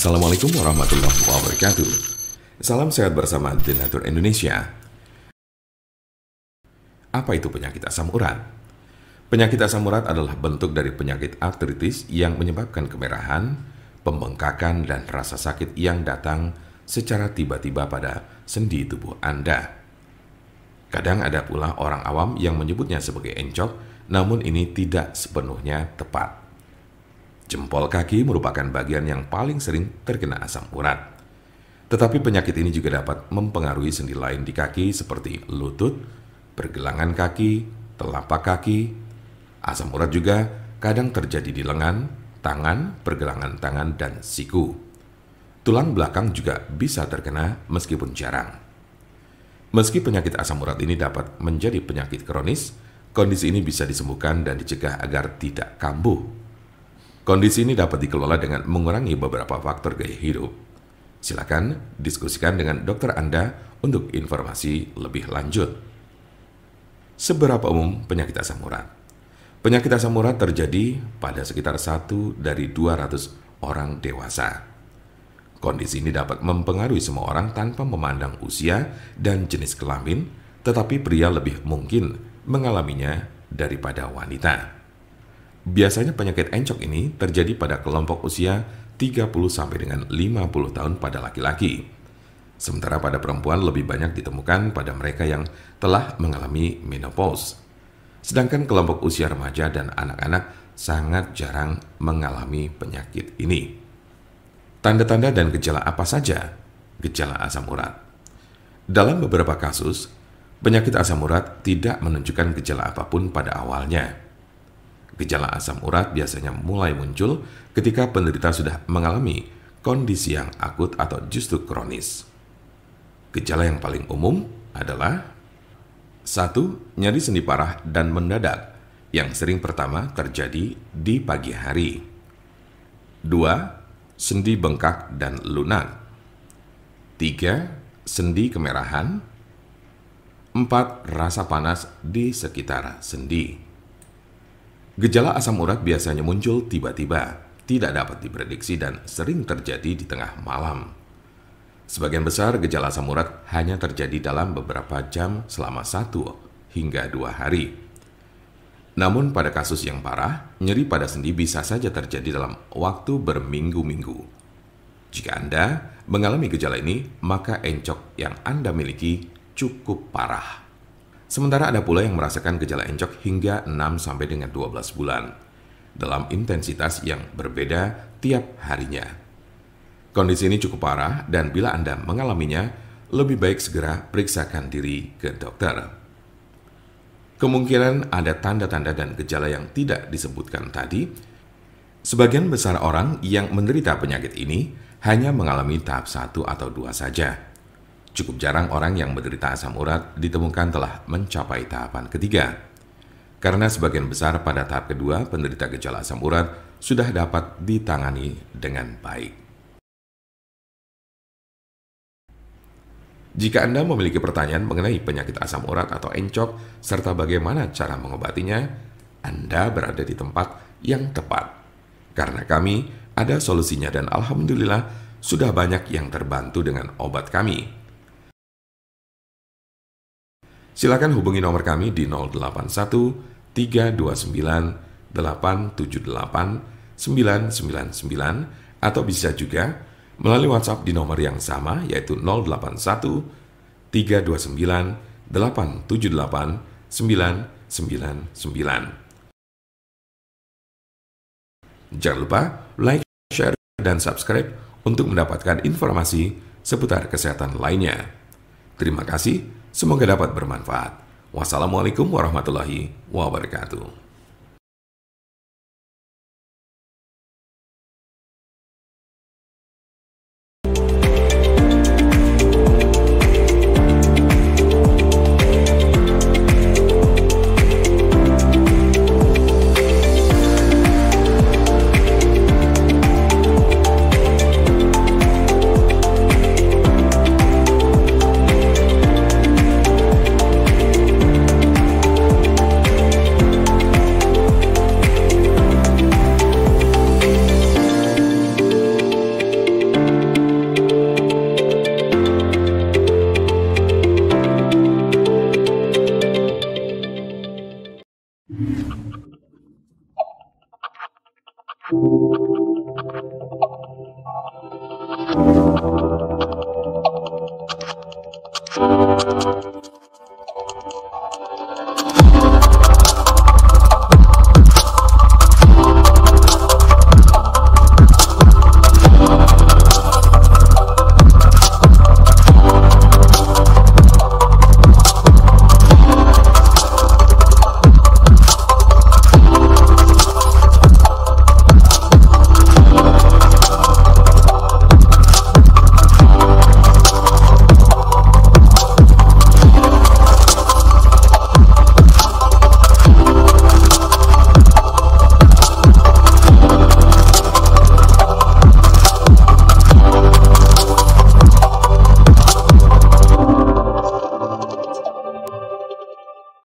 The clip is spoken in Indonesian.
Assalamualaikum warahmatullahi wabarakatuh. Salam sehat bersama The Nature Indonesia. Apa itu penyakit asam urat? Penyakit asam urat adalah bentuk dari penyakit artritis yang menyebabkan kemerahan, pembengkakan, dan rasa sakit yang datang secara tiba-tiba pada sendi tubuh Anda. Kadang ada pula orang awam yang menyebutnya sebagai encok, namun ini tidak sepenuhnya tepat. Jempol kaki merupakan bagian yang paling sering terkena asam urat. Tetapi penyakit ini juga dapat mempengaruhi sendi lain di kaki seperti lutut, pergelangan kaki, telapak kaki. Asam urat juga kadang terjadi di lengan, tangan, pergelangan tangan, dan siku. Tulang belakang juga bisa terkena meskipun jarang. Meski penyakit asam urat ini dapat menjadi penyakit kronis, kondisi ini bisa disembuhkan dan dicegah agar tidak kambuh. Kondisi ini dapat dikelola dengan mengurangi beberapa faktor gaya hidup. Silakan diskusikan dengan dokter Anda untuk informasi lebih lanjut. Seberapa umum penyakit asam urat? Penyakit asam urat terjadi pada sekitar 1 dari 200 orang dewasa. Kondisi ini dapat mempengaruhi semua orang tanpa memandang usia dan jenis kelamin, tetapi pria lebih mungkin mengalaminya daripada wanita. Biasanya penyakit encok ini terjadi pada kelompok usia 30 sampai dengan 50 tahun pada laki-laki. Sementara pada perempuan lebih banyak ditemukan pada mereka yang telah mengalami menopause. Sedangkan kelompok usia remaja dan anak-anak sangat jarang mengalami penyakit ini. Tanda-tanda dan gejala apa saja gejala asam urat? Dalam beberapa kasus, penyakit asam urat tidak menunjukkan gejala apapun pada awalnya. Gejala asam urat biasanya mulai muncul ketika penderita sudah mengalami kondisi yang akut atau justru kronis. Gejala yang paling umum adalah 1. Nyeri sendi parah dan mendadak yang sering pertama terjadi di pagi hari. 2. Sendi bengkak dan lunak. 3. Sendi kemerahan. 4. Rasa panas di sekitar sendi. Gejala asam urat biasanya muncul tiba-tiba, tidak dapat diprediksi dan sering terjadi di tengah malam. Sebagian besar gejala asam urat hanya terjadi dalam beberapa jam selama 1 hingga 2 hari. Namun pada kasus yang parah, nyeri pada sendi bisa saja terjadi dalam waktu berminggu-minggu. Jika Anda mengalami gejala ini, maka encok yang Anda miliki cukup parah. Sementara ada pula yang merasakan gejala encok hingga 6 sampai dengan 12 bulan dalam intensitas yang berbeda tiap harinya. Kondisi ini cukup parah dan bila Anda mengalaminya, lebih baik segera periksakan diri ke dokter. Kemungkinan ada tanda-tanda dan gejala yang tidak disebutkan tadi. Sebagian besar orang yang menderita penyakit ini hanya mengalami tahap 1 atau 2 saja. Cukup jarang orang yang menderita asam urat ditemukan telah mencapai tahapan ketiga. Karena sebagian besar pada tahap kedua, penderita gejala asam urat sudah dapat ditangani dengan baik. Jika Anda memiliki pertanyaan mengenai penyakit asam urat atau encok, serta bagaimana cara mengobatinya, Anda berada di tempat yang tepat. Karena kami ada solusinya dan alhamdulillah sudah banyak yang terbantu dengan obat kami. Silakan hubungi nomor kami di 081 329 878 999 atau bisa juga melalui WhatsApp di nomor yang sama yaitu 081 329 878 999. Jangan lupa like, share, dan subscribe untuk mendapatkan informasi seputar kesehatan lainnya. Terima kasih. Semoga dapat bermanfaat. Wassalamualaikum warahmatullahi wabarakatuh.